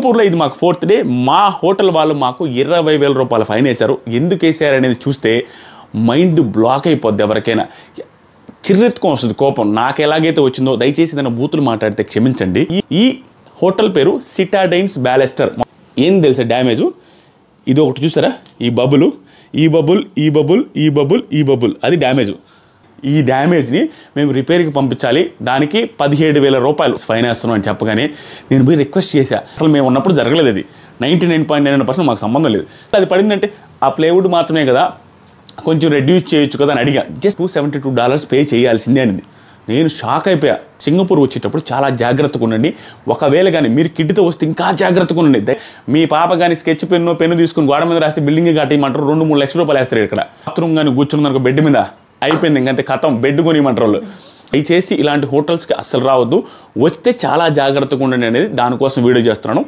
సింగపూర్లో ఇది మాకు 4th డే. మా హోటల్ వాళ్ళు మాకు 20,000 రూపాయలు ఫైన్ వేశారు. ఎందుకు వేసారు అనేది చూస్తే మైండ్ బ్లాక్ అయిపోద్ది. ఎవరికైనా చిర్రెత్తుకొని వస్తుంది కోపం. నాకు ఎలాగైతే వచ్చిందో దయచేసి ఏదైనా బూతులు మాట్లాడితే క్షమించండి. ఈ హోటల్ పేరు సిటాడైన్స్ బ్యాలెస్టర్. ఏం తెలుసా డ్యామేజు? ఇది ఒకటి చూసారా, ఈ బబుల్ అది డ్యామేజు. ఈ డ్యామేజ్ని మేము రిపేర్కి పంపించాలి, దానికి 17,000 రూపాయలు ఫైన్ వేస్తున్నాం అని చెప్పగానే నేను పోయి రిక్వెస్ట్ చేశా. అసలు మేము ఉన్నప్పుడు జరగలేదు అది. 99.99% మాకు సంబంధం లేదు. అది పడిందంటే ఆ ప్లేవుడ్ మాత్రమే కదా, కొంచెం రెడ్యూస్ చేయొచ్చు కదా అని అడిగా. జస్ట్ $272 పే చేయాల్సిందే అనింది. నేను షాక్ అయిపోయా. సింగపూర్ వచ్చేటప్పుడు చాలా జాగ్రత్తగా ఉండండి. ఒకవేళ కానీ మీరు కిడ్తో వస్తే ఇంకా జాగ్రత్తగా ఉండండి. మీ పాప కానీ స్కెచ్ పెన్ను తీసుకుని గోడ మీద రాస్తే బిల్డింగ్ కట్టేయమంటారు, 2-3 లక్షల రూపాయలు వేస్తారు. ఇక్కడ బాత్రూమ్ కానీ కూర్చున్న బెడ్ మీద అయిపోయింది, ఇంకంతే కథం, బెడ్ కొనియమంటారు వాళ్ళు. దయచేసి ఇలాంటి హోటల్స్కి అస్సలు రావద్దు. వస్తే చాలా జాగ్రత్తగా ఉండండి అనేది దానికోసం వీడియో చేస్తున్నాను.